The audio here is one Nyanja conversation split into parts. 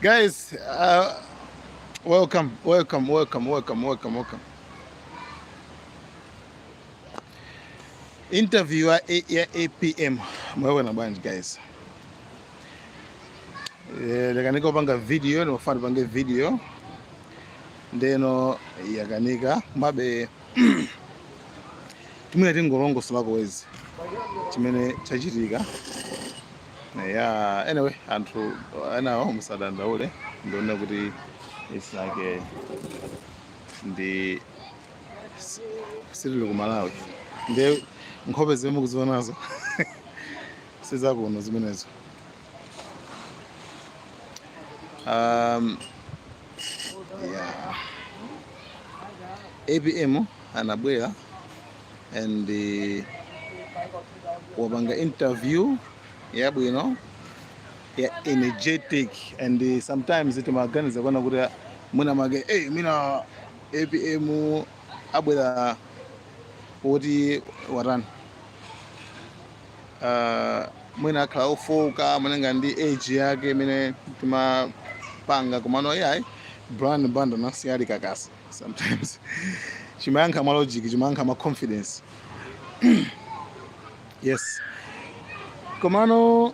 Guys, welcome. Interview ya 8 p.m. Mwewena bwanji guys. Lekanika upanga video, nimafana pange video. Ndeno yakanika mabe tumwe tingolongo solako wezi. Chimene chachitika. Yeah, anyway, anthu anawo musadanda ule ndiona kuti it's like ndi sitili ku Malawi. Ndi nkhope zimwe mukuzionazo sizakuno zimenezo. Yeah. ABM anabwera and wapanga interview yabwino ya energetic and sometimes timaganiza kuona kuti mwina mage mina ABM abwera kuti watani mwina akhala ofoka mwenenga ndi age yake mene timapanga kumano yayi brand band nasiyali kakasi sometimes chimayankha ma logic chimayankha ma confidence. Yes, kumano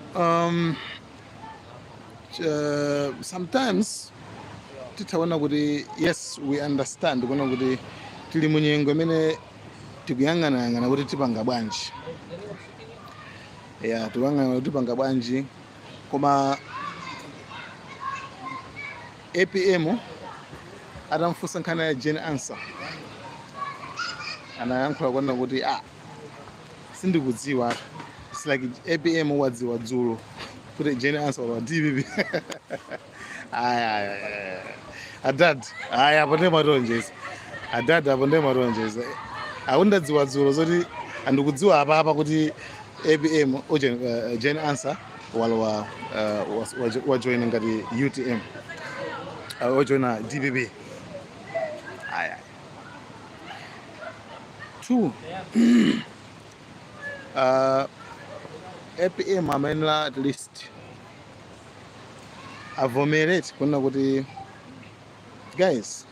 sometimes titaona kuti yes we understand kuona kuti tili munyengo imene tikuyang'ana kuti tipanga bwanji. Yeah, tikuyang'ana kuti tipanga bwanji koma APM atamfunsa nkhani ya Jane Ansah anayankhula kuona kuti sindikudziwa. It's like APM wadziwa dzulo kuti Jane Ansah wa DBB. Adad aponde maronjeza adad aponde maronjeza aundadziwa dzulo zoti andikudziwa apa kuti ABM Jane Ansah walowa wajoina ngati UTM wajoina DBB. Two APM amenela at least avomerate kuna kuti guys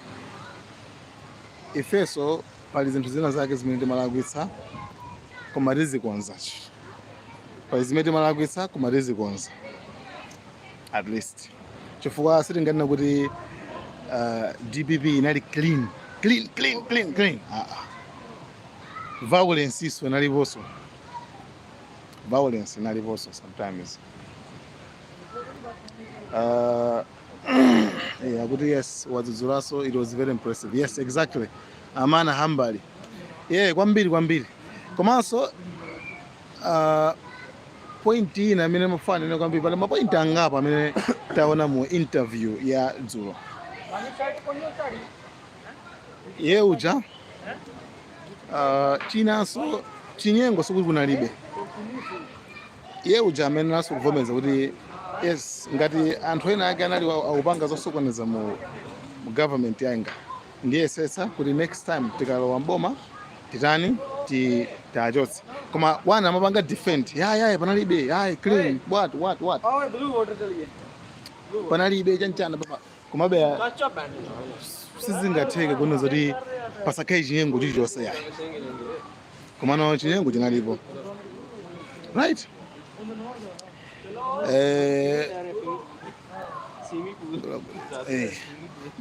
ifeso pali zinthu zina zake zimene timalakwitsa koma tizikonza. Pali zimene timalakwitsa koma tizikonza at least chifukwa sitinganena kuti DBB inali clean. Violence iso inaliponso. Violence inaliponso sometimes. Yeah, but yes, wadzudzulaso, it was very impressive. Yes, exactly. Amana hambali. Yeah, kwambiri. Komanso point ina amene mufana ine kwambiri pali mapoint angapa amene taona mu interview ya dzulo. Ye uja chinanso chinyengo sokuti kunalibe. Ye uja amene naso kuvomeza kuti yes ngati anthu ena ake anali akupanga zosokoneza mu government yanga ndiye sesa kuti next time tikalowa mboma titani tachotse koma wana amapanga defend ya panalibe clean what blue water chaliye panalibe chanchana papa komabe sizingatheke kuno zoti pasakhale chinyengo chilichonse yayi komano chinyengo chinalipo right.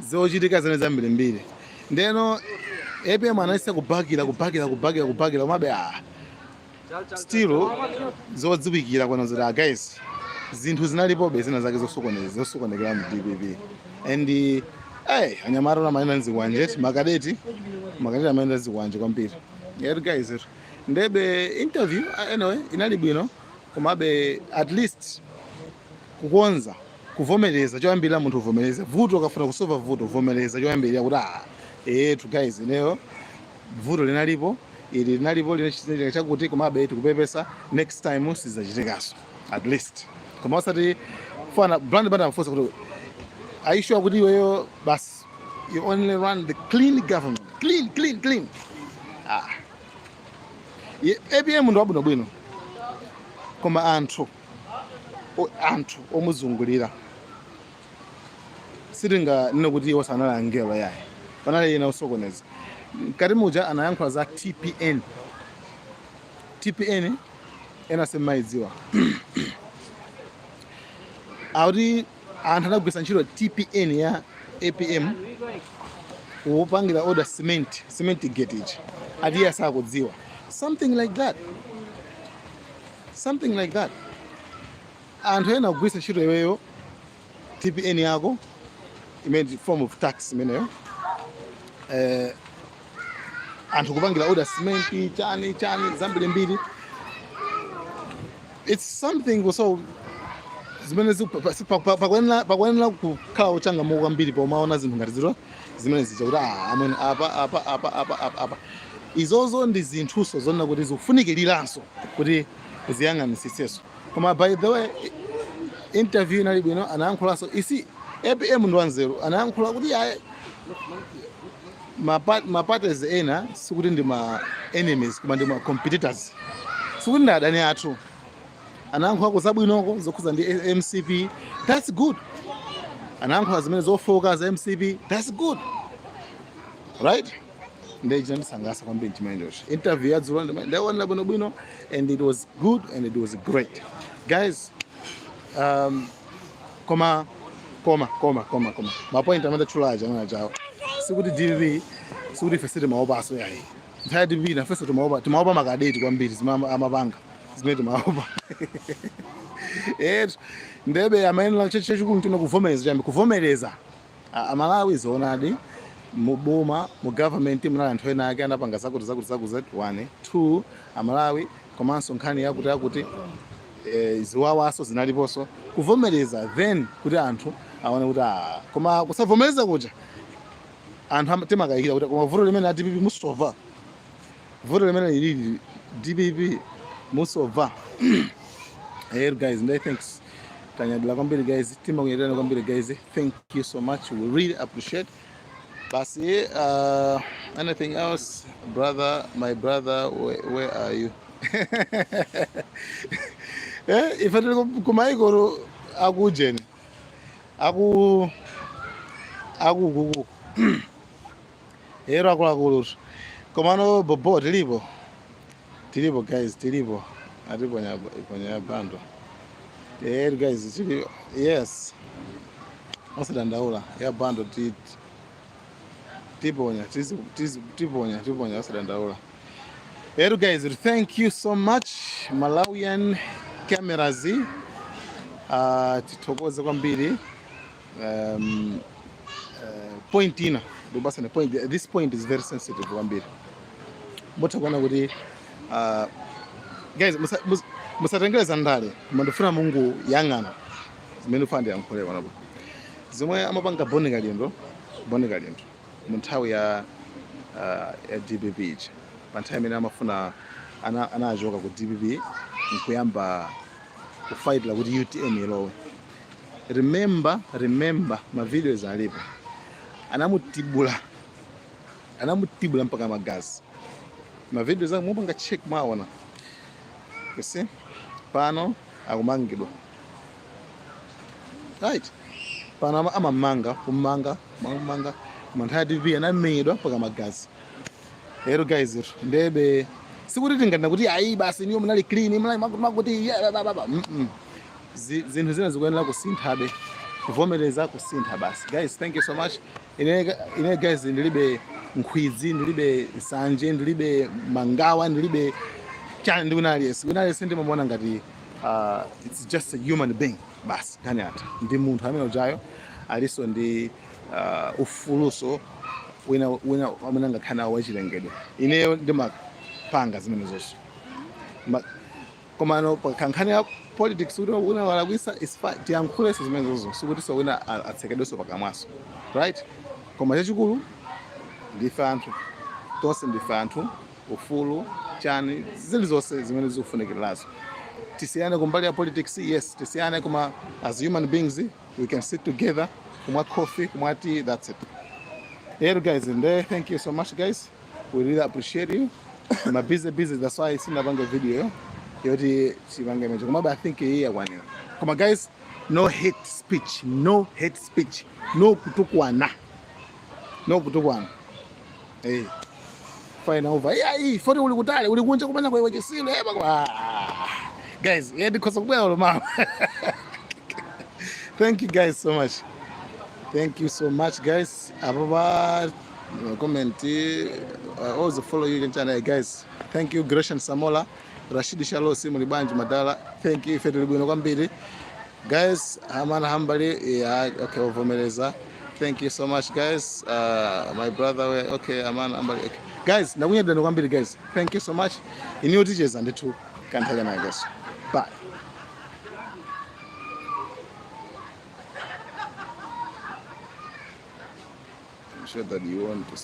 Zochitika zene zambirimbiri ndeno APM anayesa kubhakira komabe still zodziwikira kwana zoti guys zinthu zinalipobe zina zake zosokonekera mu DBB and anyamata amayenda nzikwanje makadeti amayenda zikwanje kwambiri. Yeah guys, ndebe interview anyway inali bwino komabe at least kukonza kuvomereza choyambirira munthu uvomereza vuto ukafuna kusolva vuto uvomereza choyambirira kuti tu guys ineyo vuto linalipo ili linalipo linachitika chakuti komabe tikupepesa next time sizachitikaso at least koma usati fana brand banda mfosa kuti are you sure kuti iweyo bas you only run the clean government clean. ABM ndo abwino koma anthu anthu omuzungulira sitinga nene kuti iwo sanali angelo yayi panali ena osokoneza mkati muja anayankhula za TPN ena semaidziwa akuti anthu anagwisa ntchito TPN ya APM kupangira order cement gate ichi ati iye sakudziwa something like that anthu ena kugwisa ntchito iweyo TPN yako imene form of tax imeneyo anthu kupangira order cement chani zambiri mbiri it's something so zimene pakwenera kukhala uchangamuka kwambiri pomaona zinthu ngati ziro zimene zija kuti amene apa izozo ndi zinthuso zonena kuti zikufunikiriranso kuti ziyang'anisiseso koma by the way interview inali bwino anayankhulanso isi APM ndi wanzeru anayankhula kuti aye maparties ena sikuti ndi ma enemies koma ndi ma competitors sikuti ndi adani athu anayankhulako zabwinoko zokhuza ndi MCP that's good anayankhula zimene zofoka za MCP that's good right ndiye chinandisangasa kwambiri chimenechocho interview ya dzulo ndayiona bwinobwino and it was good and it was great guys koma mapoint amene tchulaja amene achawo sikuti DVB sikuti ife timaopaso yayi nthawi DVB nafenso timaopa makadeti kwambiri amapanga zimene timaopa ndebe amayenera chachikulu tino kuvomereza amalawi zoonadi muboma mu government munali anthu ena ake anapanga zakuti 1 2 amalawi komanso nkhani yakuti ziwawaso zinaliponso kuvomereza then kuti anthu aone kuti koma kusavomereza kuja anthu timakayikira kuti koma vuto limene DPP musova vuto limene lili DPP musova guys and thanks tanyadila kwambiri guys timakunyadilana kwambiri guys thank you so much we really appreciate basi anything else brother my brother where are you ife tili kumaikoro akujeni akukuku ero akuluakulu komano bobo tilipo guys tilipo atiponya bando guys tilipo yes osadandaula ya bando tiponya osadandaula guys thank you so much Malawian cameras tithokoze kwambiri point ina basa ne point this point is very sensitive kwambiri mutakuona kuti guys musatengereza ndale mandofuna Mungu yang'ana zimene ufande yankholewa napo zimwe amapanga bonika lindo mu nthawi ya DPP iji pa nthawi imene amafuna anachoka ku DPP nkuyamba kufight kuti UTM ilowe remember ma videos alipo anamutibula mpaka magazi ma videos zangu mupanga check maona kesi pano akumangidwa right pano amamanga manthawi DPP anamedwa mpaka magazi guys ndebe sikuti tingana kuti ayi basi niyo munali clean munali makuti zinthu zina zikuyenera kusinthabe kuvomereza kusintha basi guys thank you so much ine guys ndilibe nkhwidzi ndilibe nsanje ndilibe mangawa ndilibe chani ndikunaliyesi ndimamona ngati it's just a human being basi kani ata ndi munthu amene ujayo aliso ndi ufuluso wina amene angakhana wachilengedwe ineyo ndimapanga zimene zonse komano kankhani ya politics kuti wina walakwisa is fine tiyankhulenso zimene zonse sikuti so wina atsekedwenso pakamwaso right koma chachikulu ndife anthu tonse ndife anthu ufulu chani zilizonse zimene zikufunikirazo tisiyane kumbali ya politics yes tisiyane koma as human beings we can sit together kumwa coffee kumwa tea that's it guys and thank you so much guys we really appreciate you I'm busy that's why I seen a video yoti chipange mecho koma I think iya kwanira. Koma guys, no hate speech, no hate speech, no kutukwana, no kutukwana. Hey, fine over. Yeah, foti uli kutali, uli kunja kumanya kwa chisilo kwa. Guys, yeah, because of well, mama. Thank you guys so much. Thank you so much, guys. Ababa, comment, also follow you in channel, guys. Thank you, Gresham Samola, Rashid Shalo, Simuli Banj Madala. Thank you, Federal Bunogambiri. Guys, Amana Hambali, yeah, okay, Overmeleza. Thank you so much, guys. My brother, okay, Amana Hambali. Okay. Guys, now we have the Nogambiri, guys. Thank you so much. In your teachers and the two can't tell you, I guess. Bye. I'm sure that you want to start.